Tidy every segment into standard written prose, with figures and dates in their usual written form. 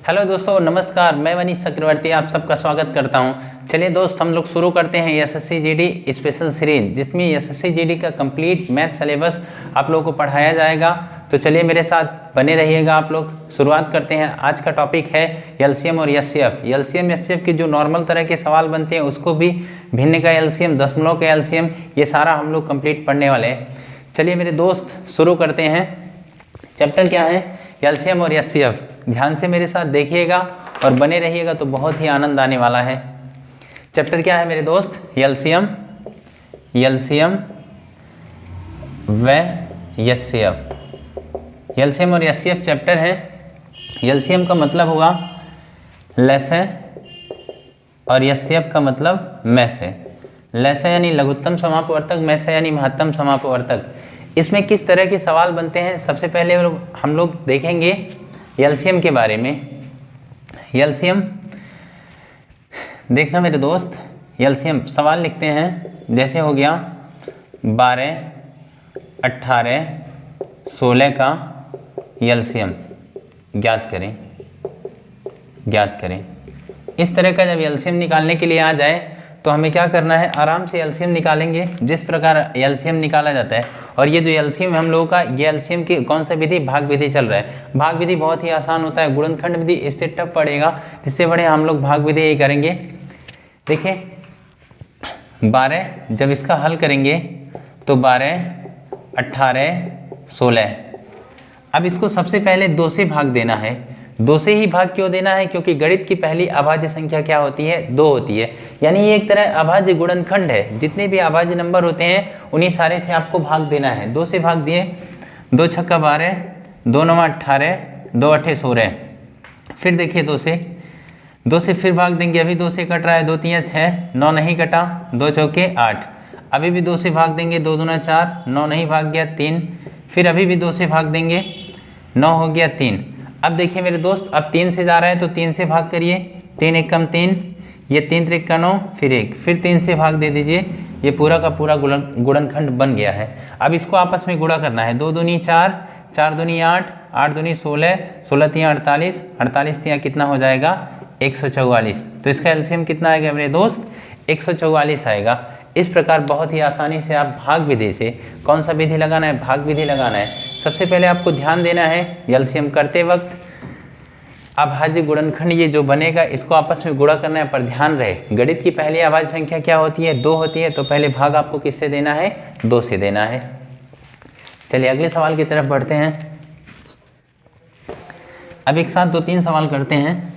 Hello दोस्तों, नमस्कार। मैं मनीष चक्रवर्ती आप सबका स्वागत करता हूं। चलिए दोस्त, हम लोग शुरू करते हैं एसएससी जीडी स्पेशल सीरीज, जिसमें एसएससी जीडी का कंप्लीट मैथ सिलेबस आप लोगों को पढ़ाया जाएगा। तो चलिए मेरे साथ बने रहिएगा आप लोग। शुरुआत करते हैं। आज का टॉपिक है एलसीएम और एचसीएफ। एलसीएम एचसीएफ के जो नॉर्मल तरह के सवाल बनते हैं उसको भी, भिन्न का एलसीएम, दशमलव का एलसीएम, ये सारा हम लोग कंप्लीट पढ़ने वाले हैं। चलिए मेरे दोस्त शुरू करते हैं। चैप्टर क्या है? एलसीएम और एचसीएफ। ध्यान से मेरे साथ देखिएगा और बने रहिएगा तो बहुत ही आनंद आने वाला है। चैप्टर क्या है मेरे दोस्त? एलसीएम व एचसीएफ। एलसीएम और एचसीएफ चैप्टर है। एलसीएम का मतलब होगा लसय और एचसीएफ का मतलब मैसय। लसय यानी लघुत्तम समापवर्तक, मैसय यानी महत्तम समापवर्तक। इसमें किस तरह के सवाल बनते हैं, सबसे पहले हम लोग देखेंगे एलसीएम के बारे में। एलसीएम देखना मेरे दोस्त, एलसीएम सवाल लिखते हैं। जैसे हो गया 12, 18, 16 का एलसीएम ज्ञात करें। इस तरह का जब एलसीएम निकालने के लिए आ जाए तो हमें क्या करना है, आराम से एलसीएम निकालेंगे जिस प्रकार एलसीएम निकाला जाता है। और ये जो एलसीएम हम लोगों का, ये एलसीएम की कौन सा विधि? भाग विधि चल रहा है। भाग विधि बहुत ही आसान होता है। गुणनखंड विधि इससे टफ पड़ेगा, इससे बड़े हम लोग भाग विधि ही करेंगे। देखिए 12 जब इसका हल करेंगे तो 12, 18, 16। अब इसको सबसे पहले 2 से भाग देना है। 2 से ही भाग क्यों देना है? क्योंकि गणित की पहली अभाज्य संख्या क्या होती है? 2 होती है। यानी ये एक तरह अभाज्य गुणनखंड है। जितने भी अभाज्य नंबर होते हैं उन्हीं सारे से आपको भाग देना है। 2 से भाग दिए, 2 छक्का 12, 2 नवा 18, 2 अठे 16। फिर देखिए 2 से फिर भाग देंगे। अभी 2 से कट रहा है, 2 3 6, 9 नहीं कटा, 2 चौके 8। अभी भी 2 से भाग देंगे, 2 दूना 4, 9 नहीं भाग गया, 3। फिर अभी भी 2 से भाग देंगे, 9 हो गया 3। अब देखिए मेरे दोस्त, अब 3 से जा रहा है तो 3 से भाग करिए। 3 एकम 3, ये 3 त्रिक का 9, फिर 1, फिर 3 से भाग दे दीजिए। ये पूरा का पूरा गुणनखंड बन गया है। अब इसको आपस में गुणा करना है। 2 दूनी 4, 4 दूनी 8, 8 दूनी 16, 16 तिया 48, 48 तिया कितना हो जाएगा? 144। तो इसका एलसीएम कितना आएगा मेरे दोस्त? 144 आएगा। इस प्रकार बहुत ही आसानी से आप भाग विधि से, कौन सा विधि लगाना है? भाग विधि लगाना है। सबसे पहले आपको ध्यान देना है एलसीएम करते वक्त अभाज्य गुणनखंड ये जो बनेगा इसको आपस में गुणा करना है। पर ध्यान रहे, गणित की पहली अभाज्य संख्या क्या होती है? 2 होती है। तो पहले भाग आपको किससे देना है? 2 से देना है। चलिए अगले सवाल की तरफ बढ़ते हैं। अब एक साथ 2-3 सवाल करते हैं।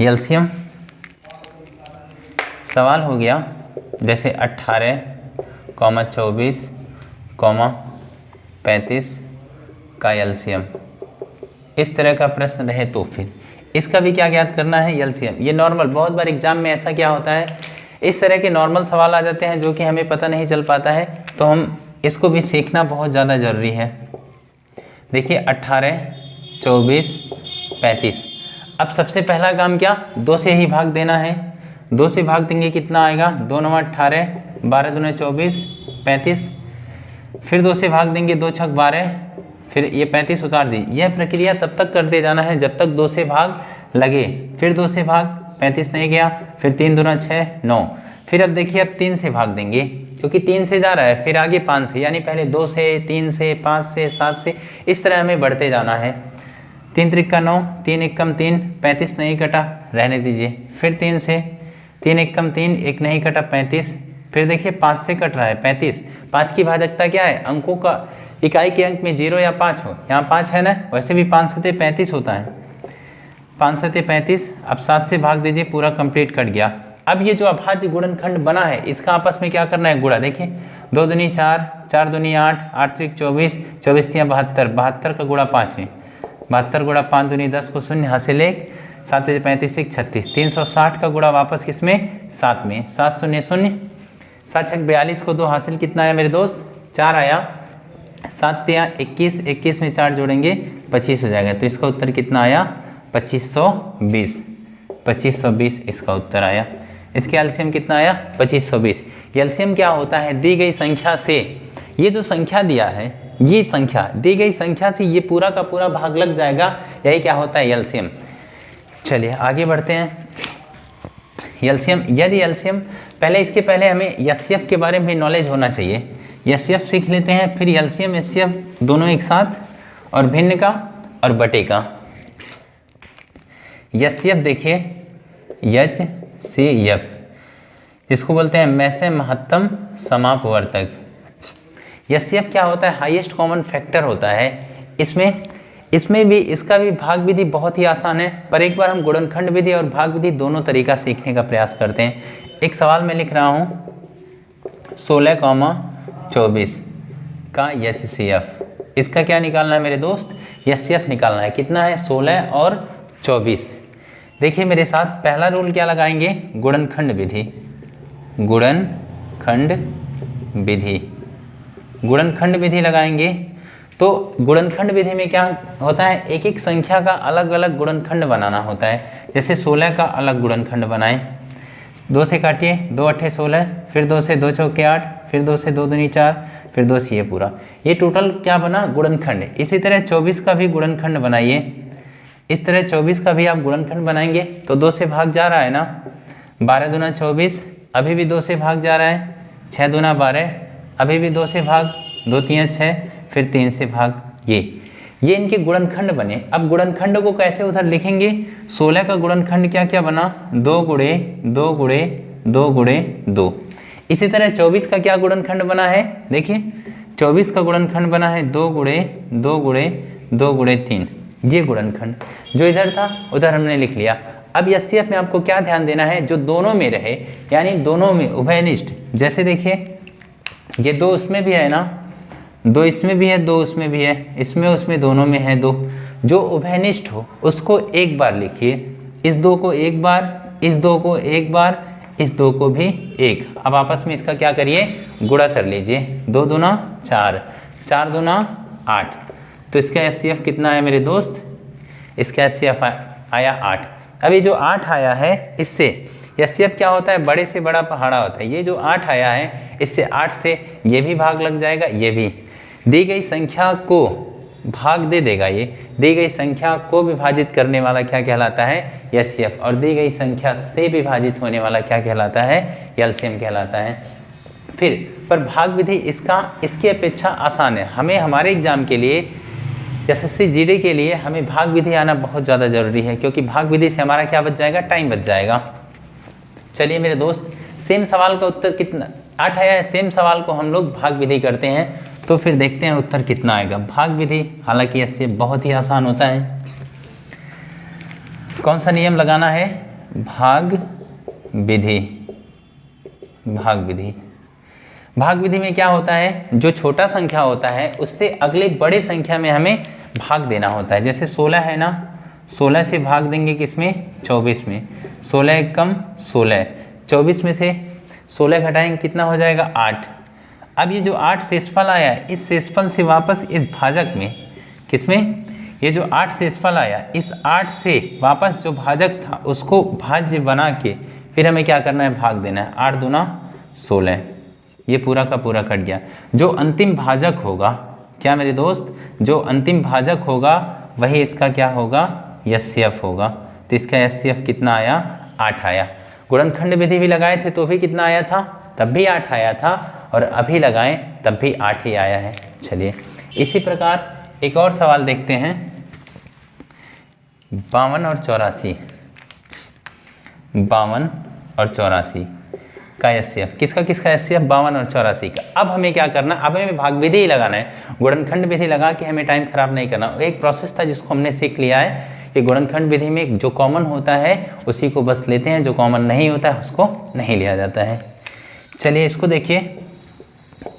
एलसीएम सवाल हो गया जैसे 18, 24, 35 का एलसीएम। इस तरह का प्रश्न रहे तो फिर इसका भी क्या ज्ञात करना है? एलसीएम। ये नॉर्मल, बहुत बार एग्जाम में ऐसा क्या होता है, इस तरह के नॉर्मल सवाल आ जाते हैं जो कि हमें पता नहीं चल पाता है। तो हम इसको भी सीखना बहुत ज़्यादा ज़रूरी है। देखिए 18, 24, 35। अब सबसे पहला काम क्या? 2 से ही भाग देना है। 2 से भाग देंगे कितना आएगा? 2 नवा 18, 12 दूना 24, 35। फिर 2 से भाग देंगे, 2 छक 12, फिर ये 35 उतार दी। यह प्रक्रिया तब तक करते जाना है जब तक 2 से भाग लगे। फिर 2 से भाग, 35 नहीं गया, फिर 3 दूना 6, 9। फिर अब देखिए अब 3 से भाग देंगे क्योंकि 3 से जा रहा है, फिर आगे 5 से, यानी पहले 2 से, 3 से, 5 से, 7 से, इस तरह हमें बढ़ते जाना है। 3 त्रिक का 9, 3 एकम 3, 35 नहीं कटा, रहने दीजिए। फिर 3 से, 3 एकम 3, 1 नहीं कटा, 35। फिर देखिए 5 से कट रहा है, 35। 5 की भाजकता क्या है? अंकों का इकाई के अंक में 0 या 5 हो। यहाँ 5 है ना, वैसे भी 5 सते 35 होता है। 5 सते 35। अब 7 से भाग दीजिए, पूरा कंप्लीट कट गया। अब ये जो अभाज्य गुणनखंड बना है इसका आपस में क्या करना है? गुणा। देखिए 2 दूनी 4, 4 दूनी 8, 8 त्रिक 24, 24 तिया 72, 72 का गुणा 5 है। 72 गुणा 5 दूनी 10 को 0 हासिल 1, 7 35 1 36। 360 का गुणा वापस किसमें? 7 में। 7 0 0, 7 छक 42 को 2 हासिल कितना आया मेरे दोस्त? 4 आया। 7 तिया 21, 21 में 4 जोड़ेंगे 25 हो जाएगा। तो इसका उत्तर कितना आया? 2520। 2520 इसका उत्तर आया। इसके एलसीएम कितना आया? 2520। एलसीएम क्या होता है? दी गई संख्या से ये जो संख्या दिया है, ये संख्या दी गई संख्या से ये पूरा का पूरा भाग लग जाएगा यही क्या होता है, एलसीएम। चलिए आगे बढ़ते हैं। एलसीएम, यदि एलसीएम, पहले इसके पहले हमें एचसीएफ के बारे में नॉलेज होना चाहिए। एचसीएफ सीख लेते हैं, फिर एलसीएम एचसीएफ दोनों एक साथ, और भिन्न का और बटे का। एचसीएफ देखिए, एचसीएफ इसको बोलते हैं में से महत्तम समापवर्तक। एचसीएफ क्या होता है, हाईएस्ट कॉमन फैक्टर होता है। इसमें भी इसका भी भाग विधि बहुत ही आसान है, पर एक बार हम गुणनखंड विधि और भाग विधि दोनों तरीका सीखने का प्रयास करते हैं। एक सवाल में लिख रहा हूँ 16,24 का एचसीएफ, इसका क्या निकालना है मेरे दोस्त, एचसीएफ निकालना है। कितना है, 16 और 24। देखिए मेरे साथ, पहला रूल क्या लगाएंगे, गुणनखंड विधि। गुणनखंड विधि, गुणनखंड विधि लगाएंगे। तो गुणनखंड विधि में क्या होता है, एक एक संख्या का अलग अलग गुणनखंड बनाना होता है। जैसे 16 का अलग गुणनखंड बनाएं, 2 से काटिए, 2 8 16, फिर 2 से 2 चौके 8, फिर 2 से 2 दूनी 4, फिर 2 से ये पूरा, ये टोटल क्या बना, गुणनखंड। इसी तरह 24 का भी गुणनखंड बनाइए। इस तरह 24 का भी आप गुणनखंड बनाएंगे तो 2 से भाग जा रहा है ना, 12 दूना 24, अभी भी 2 से भाग जा रहा है, 6 दूना 12, अभी भी 2 से भाग, 2 3 6, फिर 3 से भाग। ये इनके गुणनखंड बने। अब गुणनखंड को कैसे उधर लिखेंगे, 16 का गुणनखंड क्या क्या बना, 2 गुणे 2 गुणे 2 गुणे 2। इसी तरह 24 का क्या गुणनखंड बना है, देखिए 24 का गुणनखंड बना है 2 गुणे 2 गुणे 2 गुणे 3। ये गुणनखंड जो इधर था उधर हमने लिख लिया। अब एचसीएफ में आपको क्या ध्यान देना है, जो दोनों में रहे, यानी दोनों में उभयनिष्ठ। जैसे देखिए ये 2 उसमें भी है ना, 2 इसमें भी है, 2 उसमें भी है, इसमें उसमें दोनों में है 2। जो उभयनिष्ठ हो उसको एक बार लिखिए, इस 2 को एक बार, इस 2 को एक बार, इस 2 को भी एक। अब आपस में इसका क्या करिए, गुणा कर लीजिए। 2 दूना 4, 4 दूना 8। तो इसका एचसीएफ कितना है मेरे दोस्त, इसका एचसीएफ आया 8। अभी जो 8 आया है इससे एचसीएफ क्या होता है, बड़े से बड़ा पहाड़ा होता है। ये जो 8 आया है इससे 8 से ये भी भाग लग जाएगा, ये भी। दी गई संख्या को भाग दे देगा, ये दी गई संख्या को विभाजित करने वाला क्या कहलाता है, एचसीएफ। और दी गई संख्या से विभाजित होने वाला क्या कहलाता है, एलसीएम कहलाता है। फिर पर भाग विधि इसकी अपेक्षा आसान है। हमें हमारे एग्जाम के लिए, एसएससी जीडी के लिए हमें भाग विधि आना बहुत ज़्यादा जरूरी है, क्योंकि भाग विधि से हमारा क्या बच जाएगा, टाइम बच जाएगा। चलिए मेरे दोस्त, सेम सवाल का उत्तर कितना 8 आया है, सेम सवाल को हम लोग भाग विधि करते हैं, तो फिर देखते हैं उत्तर कितना आएगा। भाग विधि हालांकि इससे बहुत ही आसान होता है। कौन सा नियम लगाना है, भाग विधि। भाग विधि, भाग विधि में क्या होता है, जो छोटा संख्या होता है उससे अगले बड़े संख्या में हमें भाग देना होता है। जैसे 16 है ना, 16 से भाग देंगे किसमें, 24 में। 16 एक कम 16, 24 में से 16 घटाएंगे कितना हो जाएगा, 8। अब ये जो 8 शेषफल आया है, इस शेषफल से वापस इस भाजक में, किसमें, ये जो 8 शेषफल आया, इस 8 से वापस जो भाजक था उसको भाज्य बना के फिर हमें क्या करना है, भाग देना है। 8 दूना 16, ये पूरा का पूरा कट गया। जो अंतिम भाजक होगा, क्या मेरे दोस्त, जो अंतिम भाजक होगा वही इसका क्या होगा, एचसीएफ होगा। तो इसका एचसीएफ कितना आया, 8 आया। गुणनखंड विधि भी लगाए थे तो भी कितना आया था, तब भी 8 आया था, और अभी लगाएं तब भी 8 ही आया है। चलिए इसी प्रकार एक और सवाल देखते हैं, 52 और 84, 52 और 84 का एचसीएफ, किसका किसका एचसीएफ, 52 और 84 का। अब हमें क्या करना, अब हमें भाग विधि ही लगाना है। गुणनखंड विधि लगा के हमें टाइम खराब नहीं करना। एक प्रोसेस था जिसको हमने सीख लिया है कि गुणनखंड विधि में जो कॉमन होता है उसी को बस लेते हैं, जो कॉमन नहीं होता है उसको नहीं लिया जाता है। चलिए इसको देखिए,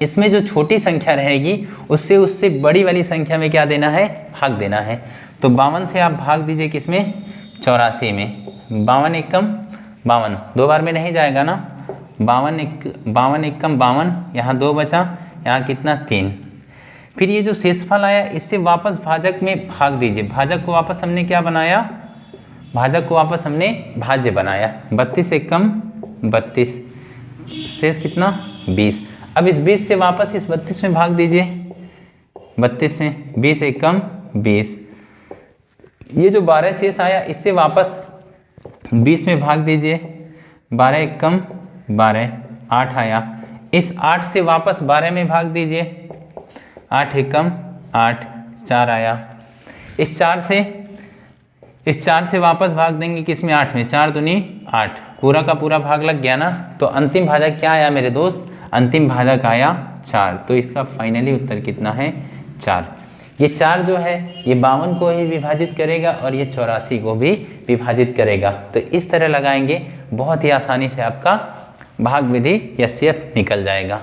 इसमें जो छोटी संख्या रहेगी उससे बड़ी वाली संख्या में क्या देना है, भाग देना है। तो 52 से आप भाग दीजिए किसमें, 84 में। 52 एक कम 52, 2 बार में नहीं जाएगा ना, 52 एक कम 52, यहाँ 2 बचा, यहाँ कितना 3। फिर ये जो शेषफल आया इससे वापस भाजक में भाग दीजिए। भाजक को वापस हमने क्या बनाया, भाजक को वापस हमने भाज्य बनाया। 32 एक कम 32, शेष कितना 20। अब इस 20 से वापस इस 32 में भाग दीजिए, 32 में 20 एक कम 20, ये जो 12 शेष आया इससे वापस 20 में भाग दीजिए, 12 एक कम 12, 8 आया। इस 8 से वापस 12 में भाग दीजिए, 8 एक कम 8, 4 आया। इस 4 से वापस भाग देंगे किस में, 8 में, 4 दूनी 8, पूरा का पूरा भाग लग गया ना। तो अंतिम भाजक क्या आया मेरे दोस्त, अंतिम भाजक आया 4। तो इसका फाइनली उत्तर कितना है, 4। ये 4 जो है ये 52 को ही विभाजित करेगा और ये 84 को भी विभाजित करेगा। तो इस तरह लगाएंगे, बहुत ही आसानी से आपका भाग विधि एचसीएफ निकल जाएगा।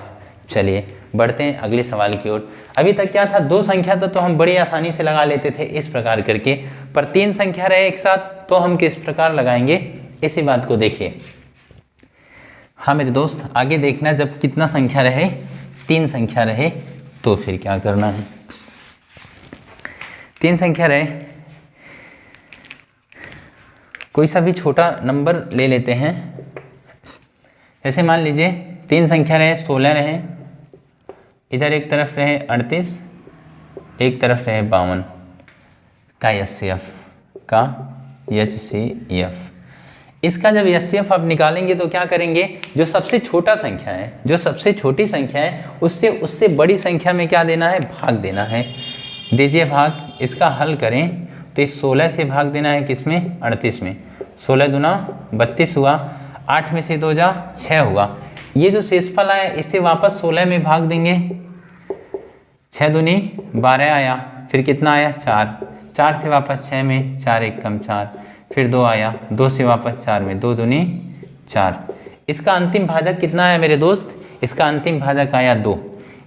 चलिए बढ़ते हैं अगले सवाल की ओर। अभी तक क्या था, 2 संख्या तो हम बड़ी आसानी से लगा लेते थे इस प्रकार करके, पर 3 संख्या रहे एक साथ तो हम किस प्रकार लगाएंगे, इसी बात को देखिए। हाँ मेरे दोस्त, आगे देखना, जब कितना संख्या रहे, 3 संख्या रहे तो फिर क्या करना है। 3 संख्या रहे, कोई सा भी छोटा नंबर ले लेते हैं। जैसे मान लीजिए 3 संख्या रहे, 16 रहे, इधर एक तरफ रहे 38, एक तरफ रहे 52 का HCF। इसका जब HCF आप निकालेंगे तो क्या करेंगे, जो सबसे छोटा संख्या है, जो सबसे छोटी संख्या है, उससे बड़ी संख्या में क्या देना है, भाग देना है। दीजिए भाग, इसका हल करें तो इस 16 से भाग देना है किसमें, 38 में। 16 दूना 32 हुआ, 8 में से 2 जा 6 हुआ। ये जो शेषफल आया इससे वापस 16 में भाग देंगे, 6 दूनी 12 आया, फिर कितना आया 4, 4 से वापस 6 में, 4 एक कम 4, फिर 2 आया, 2 से वापस 4 में, 2 दूनी 4। इसका अंतिम भाजक कितना आया मेरे दोस्त, इसका अंतिम भाजक आया 2।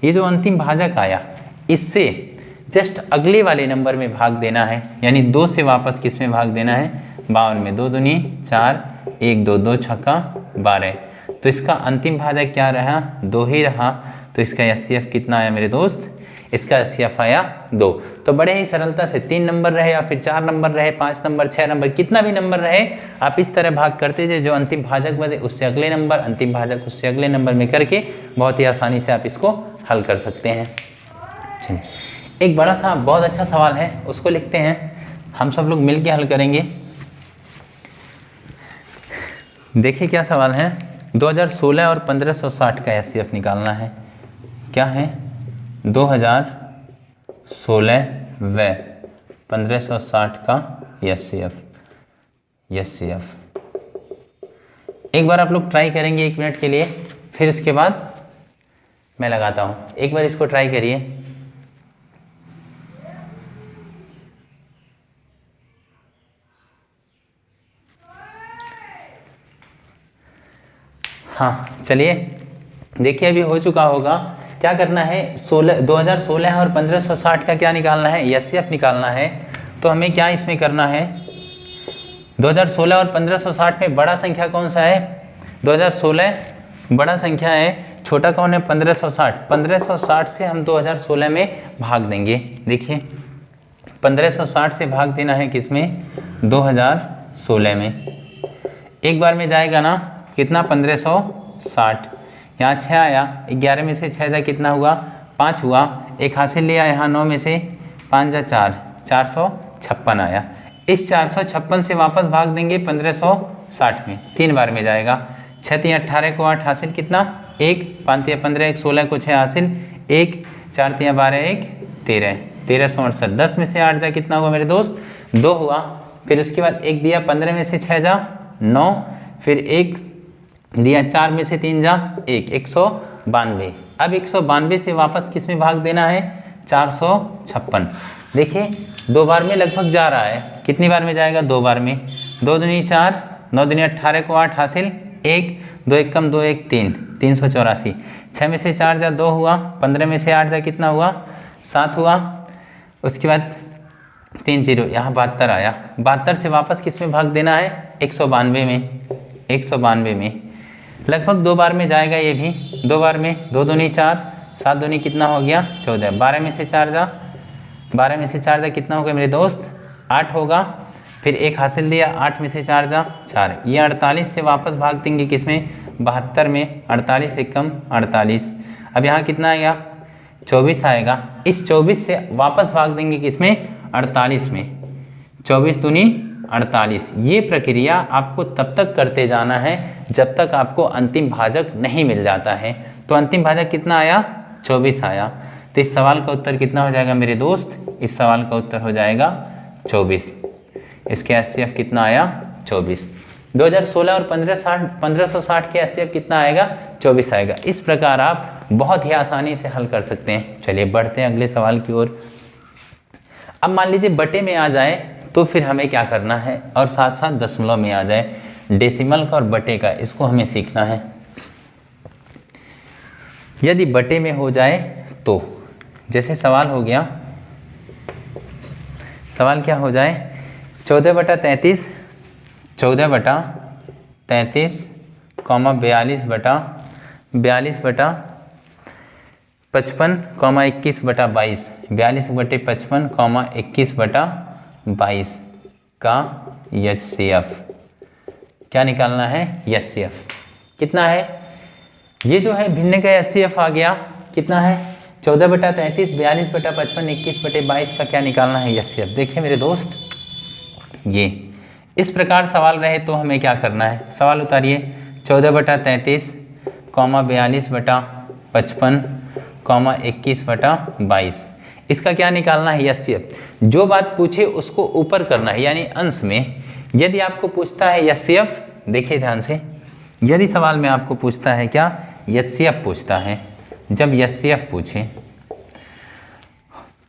ये जो अंतिम भाजक आया इससे जस्ट अगले वाले नंबर में भाग देना है, यानी 2 से वापस किस में भाग देना है, 52 में। 2 दूनी 4, 1 2 2 छक्का 12। तो इसका अंतिम भाजक क्या रहा, 2 ही रहा। तो इसका HCF कितना आया मेरे दोस्त, इसका HCF आया 2। तो बड़े ही सरलता से 3 नंबर रहे या फिर 4 नंबर रहे, 5 नंबर, 6 नंबर, कितना भी नंबर रहे, आप इस तरह भाग करते जाइए, जो अंतिम भाजक बने उससे अगले नंबर, अंतिम भाजक उससे अगले नंबर में करके बहुत ही आसानी से आप इसको हल कर सकते हैं। चलिए एक बड़ा सा बहुत अच्छा सवाल है, उसको लिखते हैं, हम सब लोग मिल के हल करेंगे। देखिए क्या सवाल है, 2016 और 1560 का HCF निकालना है। क्या है, 2016 व 1560 का HCF। एक बार आप लोग ट्राई करेंगे 1 मिनट के लिए, फिर उसके बाद मैं लगाता हूँ। एक बार इसको ट्राई करिए। हाँ चलिए देखिए, अभी हो चुका होगा। क्या करना है, 2016 और 1560 का क्या निकालना है, HCF निकालना है। तो हमें क्या इसमें करना है, 2016 और 1560 में बड़ा संख्या कौन सा है, 2016 बड़ा संख्या है, छोटा कौन है 1560। 1560 से हम 2016 में भाग देंगे। देखिए 1560 से भाग देना है किसमें, 2016 में। एक बार में जाएगा ना, कितना 1560, यहाँ 6 आया, 11 में से 6 जा कितना हुआ, 5 हुआ, एक हासिल लिया, यहाँ 9 में से 5 जा 4, 456 आया। इस 456 से वापस भाग देंगे 1560 में, 3 बार में जाएगा। 6 3 18 को 8 हासिल कितना, 1, 5 3 15, 1 16 को 6 हासिल, 1 4 3 12, 1 13, 1368। 10 में से 8 जा कितना हुआ मेरे दोस्त, 2 हुआ। फिर उसके बाद 1 दिया, 15 में से 6 जा 9, फिर 1 दिया, 4 में से 3 जा 1, 192। अब 192 से वापस किस में भाग देना है, 456। देखिए 2 बार में लगभग जा रहा है, कितनी बार में जाएगा, 2 बार में। 2 दूनी 4, 9 दूनी 18 को 8 हासिल, 1 2 1 कम 2 1 3, 384। 6 में से 4 जा 2 हुआ, 15 में से 8 जा कितना हुआ, 7 हुआ। उसके बाद 3 0, यहाँ 72 आया। 72 से वापस किस में भाग देना है, 192 में। 192 में लगभग 2 बार में जाएगा, ये भी 2 बार में। 2 दूनी 4, 7 दूनी कितना हो गया, 14। 12 में से 4 जा, 12 में से 4 जा कितना हो गया मेरे दोस्त, 8 होगा। फिर 1 हासिल दिया, 8 में से 4 जा 4। ये 48 से वापस भाग देंगे किसमें, 72 में। 48 एक कम 48। अब यहाँ कितना आएगा, 24 आएगा। इस 24 से वापस भाग देंगे किसमें, 48 में। 24 दूनी 48। ये प्रक्रिया आपको तब तक करते जाना है जब तक आपको अंतिम भाजक नहीं मिल जाता है। तो अंतिम भाजक कितना आया? 24 आया। तो इस सवाल का उत्तर कितना हो जाएगा मेरे दोस्त? इस सवाल का उत्तर हो जाएगा 24। इसके एचसीएफ कितना आया? 24। 2016 और 1560 के एचसीएफ कितना आएगा? 24 आएगा। इस प्रकार आप बहुत ही आसानी से हल कर सकते हैं। चलिए बढ़ते हैं अगले सवाल की ओर। अब मान लीजिए बटे में आ जाए तो फिर हमें क्या करना है, और साथ साथ दशमलव में आ जाए। डेसिमल का और बटे का इसको हमें सीखना है। यदि बटे में हो जाए तो जैसे सवाल हो गया, सवाल क्या हो जाए? 14/33, 14/33, 42/55, 21/22, 42/55, 21/22 का एचसीएफ क्या निकालना है? एचसीएफ कितना है? ये जो है भिन्न का एचसीएफ आ गया, कितना है? 14/33, 42/55, 21/22 का क्या निकालना है? एचसीएफ। देखिए मेरे दोस्त, ये इस प्रकार सवाल रहे तो हमें क्या करना है? सवाल उतारिए। 14/33, 42/55, 21/22 इसका क्या निकालना है? एचसीएफ। जो बात पूछे उसको ऊपर करना है, यानी अंश में। यदि आपको पूछता है एचसीएफ, देखिए ध्यान से, यदि सवाल में आपको पूछता है क्या? एचसीएफ पूछता है। जब एचसीएफ पूछे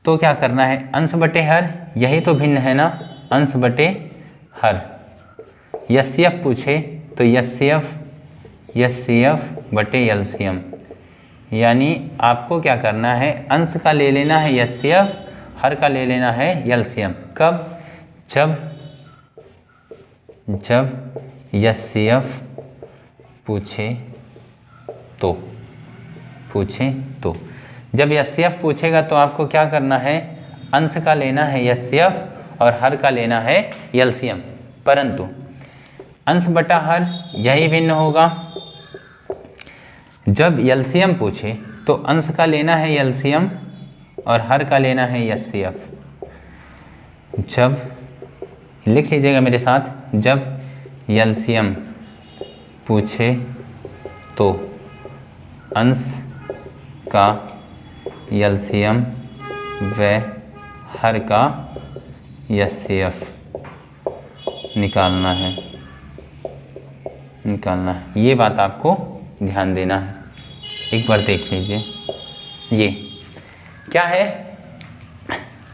तो क्या करना है? अंश बटे हर, यही तो भिन्न है ना, अंश बटे हर। एचसीएफ पूछे तो एचसीएफ बटे एलसीएम, यानी आपको क्या करना है? अंश का ले लेना है एचसीएफ, हर का ले लेना है एलसीएम। कब? जब एचसीएफ पूछे तो जब एचसीएफ पूछेगा तो आपको क्या करना है? अंश का लेना है एचसीएफ और हर का लेना है एलसीएम। परंतु अंश बटा हर यही भिन्न होगा। जब एलसीएम पूछे तो अंश का लेना है एलसीएम और हर का लेना है एचसीएफ। जब, लिख लीजिएगा मेरे साथ, जब एलसीएम पूछे तो अंश का एलसीएम व हर का एचसीएफ निकालना है। ये बात आपको ध्यान देना है। एक बार देख लीजिए, ये क्या है?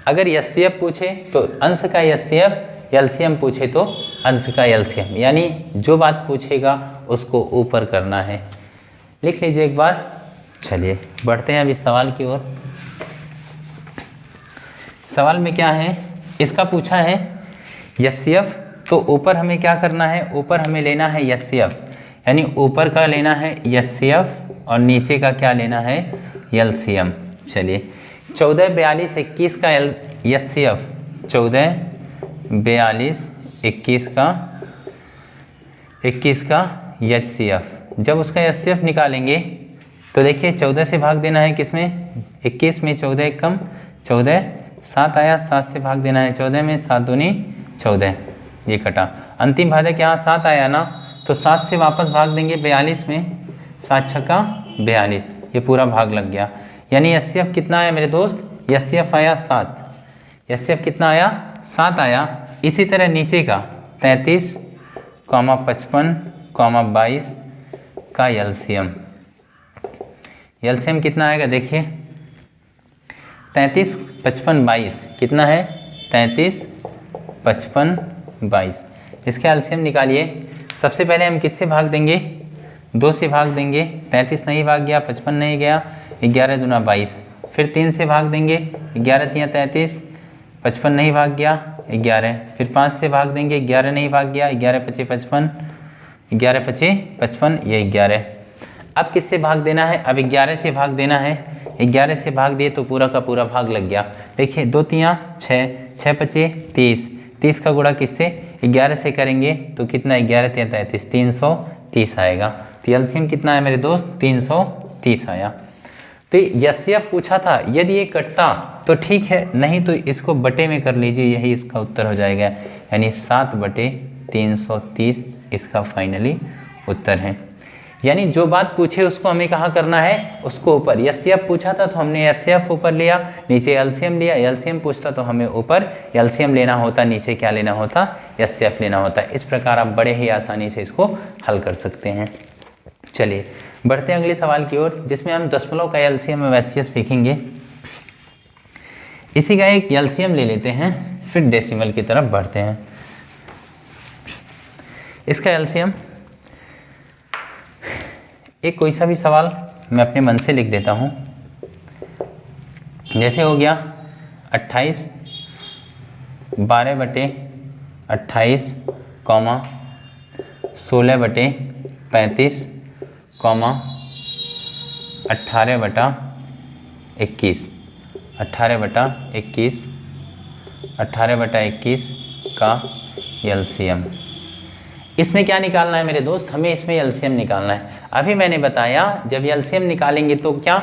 अगर एचसीएफ पूछे तो अंश का एचसीएफ, एलसीएम पूछे तो अंश का एलसीएम, यानी जो बात पूछेगा उसको ऊपर करना है। लिख लीजिए एक बार। चलिए बढ़ते हैं अब इस सवाल की ओर। सवाल में क्या है? इसका पूछा है एचसीएफ, तो ऊपर हमें क्या करना है? ऊपर हमें लेना है एचसीएफ, यानी ऊपर का लेना है एचसीएफ और नीचे का क्या लेना है? एलसीएम। चलिए 14, 42, 21 का एचसीएफ, 14, 42, 21 का एचसीएफ। जब उसका एचसीएफ निकालेंगे तो देखिए 14 से भाग देना है किसमें? 21 में। 14 एक कम 14, 7 आया, 7 से भाग देना है 14 में, 7 दूनी 14, ये कटा। अंतिम भाजक यहाँ 7 आया ना, तो 7 से वापस भाग देंगे 42 में, 7 छक्का 42, ये पूरा भाग लग गया। यानी एचसीएफ कितना आया मेरे दोस्त? एचसीएफ आया 7। एचसीएफ कितना आया? 7 आया। इसी तरह नीचे का 33, 55, 22 का एलसीएम। एलसीएम कितना आएगा? देखिए 33, 55, 22 कितना है? 33, 55, 22। इसका एलसीएम निकालिए। सबसे पहले हम किससे भाग देंगे? 2 से भाग देंगे। 33 नहीं भाग गया, 55 नहीं गया, 11 दूना 22। फिर 3 से भाग देंगे, 11 तियाँ 33, 55 नहीं भाग गया, 11। फिर 5 से भाग देंगे, 11 नहीं भाग गया, 11 पचे 55, 11 पचे 55, ये 11। अब किससे भाग देना है? अब 11 से भाग देना है। 11 से भाग दिए तो पूरा का पूरा भाग लग गया। देखिए 2 तियाँ 6, 6 पचे 30, 30 का गुणा किससे? 11 से करेंगे तो कितना? 11 तियाँ 33, 330 आएगा। तो एलसीएम कितना है मेरे दोस्त? 330 आया। तो एचसीएफ पूछा था, यदि ये कटता तो ठीक है, नहीं तो इसको बटे में कर लीजिए, यही इसका उत्तर हो जाएगा, यानी 7/330 इसका फाइनली उत्तर है। यानी जो बात पूछे उसको हमें कहाँ करना है, उसको ऊपर। एचसीएफ पूछा था तो हमने एचसीएफ ऊपर लिया, नीचे एलसीएम लिया। एलसीएम पूछता तो हमें ऊपर एलसीएम लेना होता, नीचे क्या लेना होता, एचसीएफ लेना होता। इस प्रकार आप बड़े ही आसानी से इसको हल कर सकते हैं। चलिए बढ़ते हैं अगले सवाल की ओर, जिसमें हम दशमलव का एलसीएम और एचसीएफ सीखेंगे। इसी का एक एलसीएम ले लेते हैं, फिर डेसिमल की तरफ बढ़ते हैं। इसका एलसीएम, एक कोई सा भी सवाल मैं अपने मन से लिख देता हूँ। जैसे हो गया 28 12/28, 16/35, 18/21, 18/21 का एलसीएम। इसमें क्या निकालना है मेरे दोस्त, हमें इसमें एलसीएम निकालना है। अभी मैंने बताया जब एलसीएम निकालेंगे तो क्या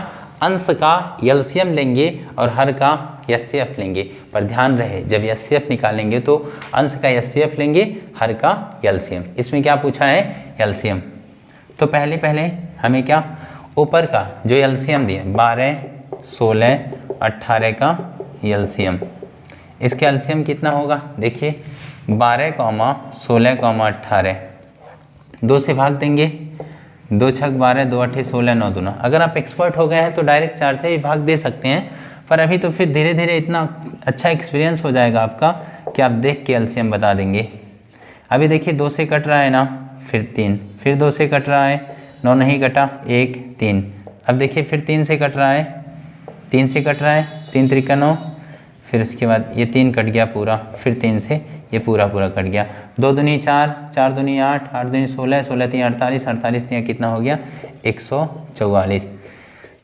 अंश का एलसीएम लेंगे और हर का एचसीएफ लेंगे। पर ध्यान रहे जब एचसीएफ निकालेंगे तो अंश का एचसीएफ लेंगे, हर का एलसीएम। इसमें क्या पूछा है, एलसीएम। तो पहले हमें क्या ऊपर का जो एलसीएम दिया 12, 16, 18 का एलसीएम। इसका एलसीएम कितना होगा, देखिए 12, 16, 18, 2 से भाग देंगे, 2 छक 12, 2 8 16, 9 दूना। अगर आप एक्सपर्ट हो गए हैं तो डायरेक्ट 4 से भी भाग दे सकते हैं, पर अभी तो फिर धीरे धीरे इतना अच्छा एक्सपीरियंस हो जाएगा आपका कि आप देख के एलसीएम बता देंगे। अभी देखिए 2 से कट रहा है ना, फिर 3, फिर 2 से कट रहा है, 9 नहीं कटा, 1 3। अब देखिए फिर 3 से कट रहा है, 3 से कट रहा है, 3 त्रिका 9, फिर उसके बाद ये 3 कट गया पूरा, फिर 3 से ये पूरा कट गया। 2 दूनी 4, 4 दूनी 8, 8 दूनी 16, 16 3 48, 48 3 कितना हो गया 144।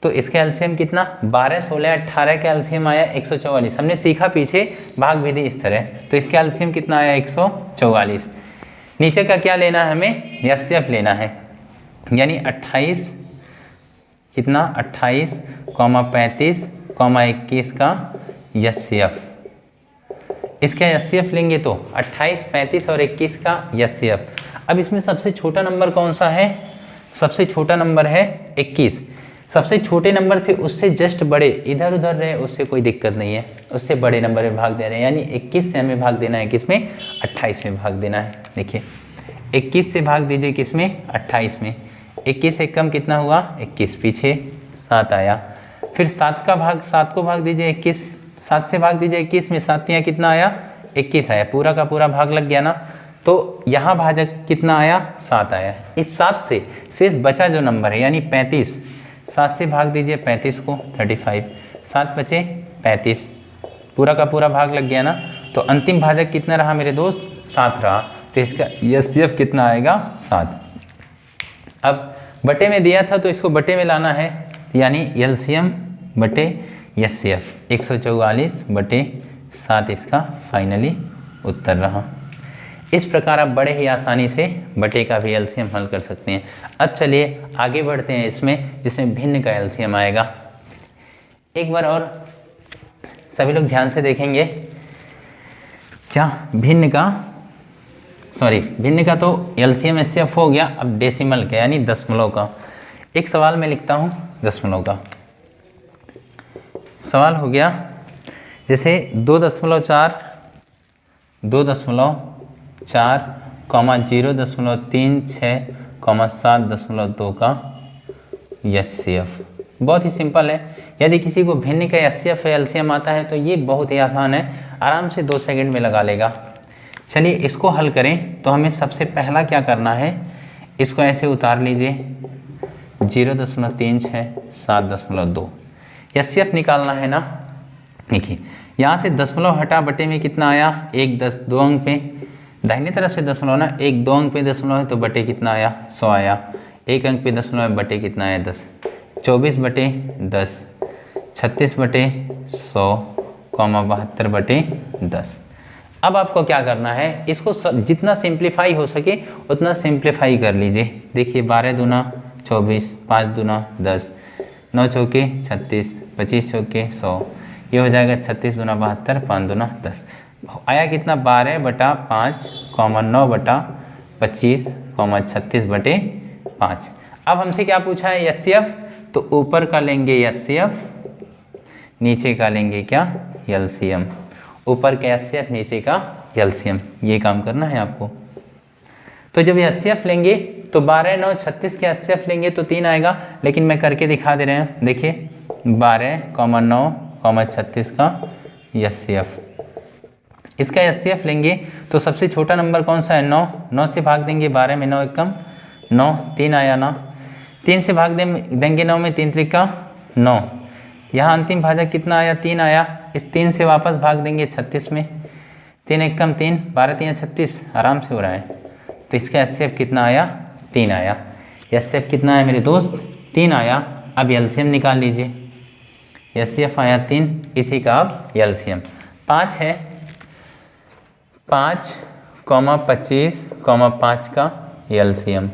तो इसका एलसीएम कितना 12, 16, 18 का एलसीएम आया 144। हमने सीखा पीछे भाग विधि इस तरह, तो इसका एलसीएम कितना आया 144। नीचे का क्या लेना है हमें, एचसीएफ लेना है, यानी 28 कितना 28, 35, 21 का एचसीएफ। इसका एचसीएफ लेंगे तो 28, 35 और 21 का एचसीएफ। अब इसमें सबसे छोटा नंबर कौन सा है, सबसे छोटा नंबर है 21। सबसे छोटे नंबर से उससे जस्ट बड़े इधर उधर रहे उससे कोई दिक्कत नहीं है, उससे बड़े नंबर में भाग दे रहे हैं, यानी 21 से हमें भाग देना है किसमें, 28 में भाग देना है। देखिए 21 से भाग दीजिए किसमें, 28 में। 21 से कम कितना हुआ 21, पीछे 7 आया। फिर 7 को भाग दीजिए 21, 7 से भाग दीजिए 21 में, 7 तियां कितना आया 21 आया, पूरा का पूरा भाग लग गया ना। तो यहाँ भाजक कितना आया 7 आया। इस 7 से शेष बचा जो नंबर है यानी 35, 7 से भाग दीजिए 35 को 35, 7 बचे 35, पूरा का पूरा भाग लग गया ना। तो अंतिम भाजक कितना रहा मेरे दोस्त 7 रहा, तो इसका एचसीएफ कितना आएगा 7। अब बटे में दिया था तो इसको बटे में लाना है, यानी एलसीएम बटे एचसीएफ 144/7 इसका फाइनली उत्तर रहा। इस प्रकार आप बड़े ही आसानी से बटे का भी एलसीएम हल कर सकते हैं। अब चलिए आगे बढ़ते हैं इसमें, जिसमें भिन्न का एलसीएम आएगा। एक बार और सभी लोग ध्यान से देखेंगे, क्या भिन्न का तो एलसीएम एचसीएफ हो गया। अब डेसिमल का यानी दशमलव का एक सवाल मैं लिखता हूँ। दशमलव का सवाल हो गया, जैसे 2.4, 2.4, 0.36, 7.2 का एचसीएफ। बहुत ही सिंपल है। यदि किसी को भिन्न का एचसीएफ या एलसीएम आता है तो ये बहुत ही आसान है, आराम से 2 सेकंड में लगा लेगा। चलिए इसको हल करें तो हमें सबसे पहला क्या करना है, इसको ऐसे उतार लीजिए 0.36, 7.2 एचसीएफ निकालना है ना। देखिए यहाँ से दशमलव हटा बटे में कितना आया 1, 10, 2 अंक पे, दाहिने तरफ से दशमलव ना, 1 2 अंक पे दशमलव है तो बटे कितना आया 100 आया, 1 अंक पे दशमलव है बटे कितना आया 10, 24/10, 36/100, 72/10। अब आपको क्या करना है, इसको जितना सिंप्लीफाई हो सके उतना सिंप्लीफाई कर लीजिए। देखिए 12 दूना 24, 5 दूना 10, 9 चौके 36, 25 चौके 100, ये हो जाएगा 36 दूना 72, 5 दूना 10। आया कितना 12/5, 9/25, 36/5। अब हमसे क्या पूछा है HCF, तो ऊपर का लेंगे HCF, नीचे का लेंगे क्या LCM। ऊपर का HCF, नीचे का LCM, ये काम करना है आपको। तो जब HCF लेंगे तो 12, 9, 36 के HCF लेंगे तो 3 आएगा, लेकिन मैं करके दिखा दे रहे हैं। देखिए 12, 9, 36 का HCF, इसका HCF लेंगे तो सबसे छोटा नंबर कौन सा है 9, 9 से भाग देंगे 12 में 9 एकम 9, 3 आया ना, 3 से भाग देंगे 9 में 3 त्रिका 9, यहाँ अंतिम भाजक कितना आया 3 आया, इस 3 से वापस भाग देंगे 36 में, 3 एकम 3, 12 3 36, आराम से हो रहा है। तो इसका HCF कितना आया 3 आया। HCF कितना है मेरे दोस्त 3 आया। अब LCM निकाल लीजिए, HCF आया 3, इसी का अब LCM 5 है, 5, 25, 5 का LCM।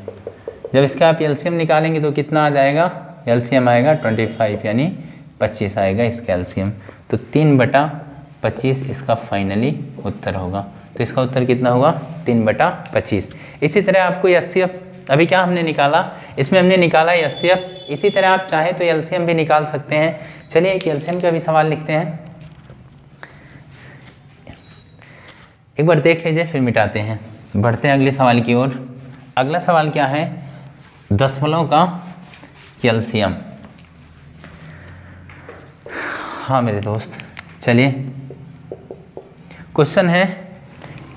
जब इसका आप LCM निकालेंगे तो कितना आ जाएगा, LCM आएगा 25, यानी 25 आएगा इसका LCM। तो 3/25 इसका फाइनली उत्तर होगा। तो इसका उत्तर कितना होगा 3/25। इसी तरह आपको HCF, अभी क्या हमने निकाला, इसमें हमने निकाला HCF, इसी तरह आप चाहे तो LCM भी निकाल सकते हैं। चलिए एक LCM का भी सवाल लिखते हैं, एक बार देख लीजिए फिर मिटाते हैं। बढ़ते हैं अगले सवाल की ओर। अगला सवाल क्या है, दशमलव का LCM। हाँ मेरे दोस्त, चलिए क्वेश्चन है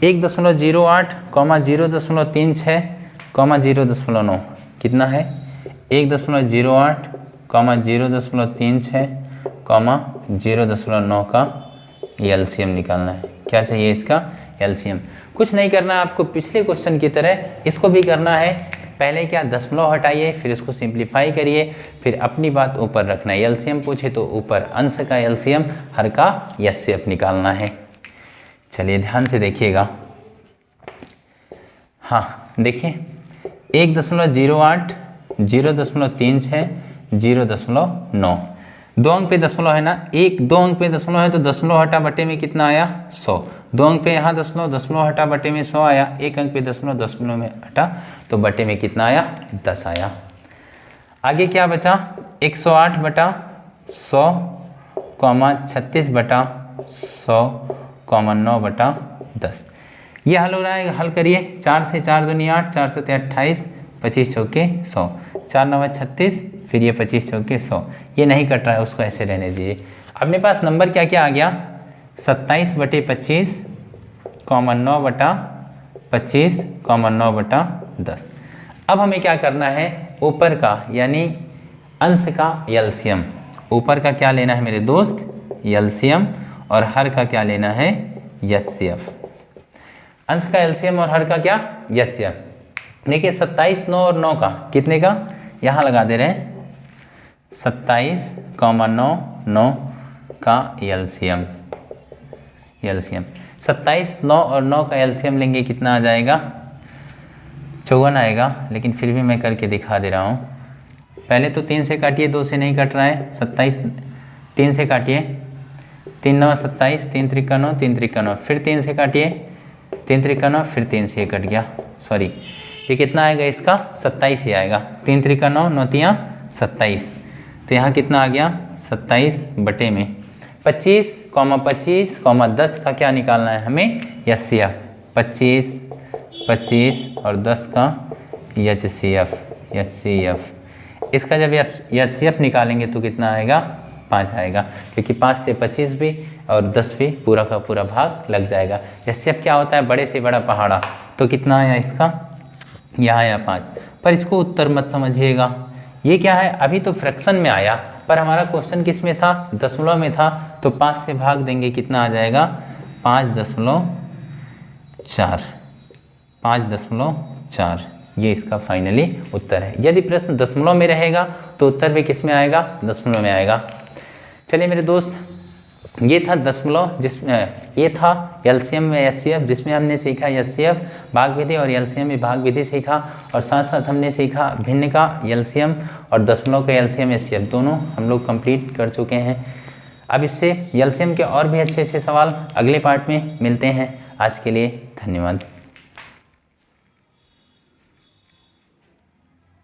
1.08, 0.36, 0.9 कितना है 1.08, 0.36, 0.9 का LCM निकालना है। क्या चाहिए इसका LCM। कुछ नहीं करना है आपको, पिछले क्वेश्चन की तरह इसको भी करना है। पहले क्या दशमलव हटाइए, फिर इसको सिंप्लीफाई करिए, फिर अपनी बात ऊपर रखना है। LCM पूछे तो ऊपर अंश का LCM, हर का HCF निकालना है। चलिए ध्यान से देखिएगा। हाँ देखिए 1.08, 0.36, 0.9, 2 अंक पे दशमलव है ना, 2 अंक पे दशमलव है तो दशमलव हटा बटे में कितना आया 100, 2 अंक पे यहाँ दशमलव हटा बटे में 100 आया, 1 अंक पे दशमलव में हटा तो बटे में कितना आया 10 आया। आगे क्या बचा 108 बटा 100, 36 बटा 100, 9 बटा 10। ये हल हो रहा है, हल करिए। 4 से 4 दूनी 8, 4 से 28, 25 चौके 100, 4 9 36, फिर ये 25 चौके 100। ये नहीं कट रहा है, उसको ऐसे रहने दीजिए। अपने पास नंबर क्या क्या आ गया 27 बटे 25, 9 बटा 25, 9 बटा 10। अब हमें क्या करना है, ऊपर का यानी अंश का LCM। ऊपर का क्या लेना है मेरे दोस्त LCM, और हर का क्या लेना है HCF। अंश का LCM और हर का क्या HCF। देखिए 27, 9 और 9 का कितने का, यहाँ लगा दे रहे हैं 27, 9, 9 का LCM। 27, 9 और 9 का LCM लेंगे कितना आ जाएगा 54 आएगा, लेकिन फिर भी मैं करके दिखा दे रहा हूँ। पहले तो 3 से काटिए, 2 से नहीं कट रहा है। 27 3 से काटिए, 3 9 27, 3 त्रिका 9, 3 त्रिका 9, फिर 3 से काटिए, 3 त्रिका 9, फिर 3 से कट गया, सॉरी ये कितना आएगा इसका 27 ही आएगा। 3 त्रिका 9, 9 तियाँ 27, तो यहाँ कितना आ गया 27 बटे में 25, 25, 10 का क्या निकालना है हमें HCF। 25, 25 और 10 का HCF। इसका जब HCF निकालेंगे तो कितना आएगा 5 आएगा, क्योंकि 5 से 25 भी और 10 भी पूरा का पूरा भाग लग जाएगा। HCF क्या होता है बड़े से बड़ा पहाड़ा, तो कितना आया इसका यहाँ आया 5। पर इसको उत्तर मत समझिएगा, ये क्या है अभी तो फ्रैक्शन में आया, पर हमारा क्वेश्चन किस में था दशमलव में था, तो 5 से भाग देंगे कितना आ जाएगा 5.4, 5.4। ये इसका फाइनली उत्तर है। यदि प्रश्न दशमलव में रहेगा तो उत्तर भी किस में आएगा दशमलव में आएगा। चलिए मेरे दोस्त ये था दशमलव, ये था एलसीएम में एचसीएफ, जिसमें हमने सीखा एचसीएफ भाग विधि और एलसीएम विभाग विधि सीखा, और साथ साथ हमने सीखा भिन्न का एलसीएम और दशमलव का एलसीएम एचसीएफ, दोनों हम लोग कंप्लीट कर चुके हैं। अब इससे एलसीएम के और भी अच्छे अच्छे सवाल अगले पार्ट में मिलते हैं। आज के लिए धन्यवाद।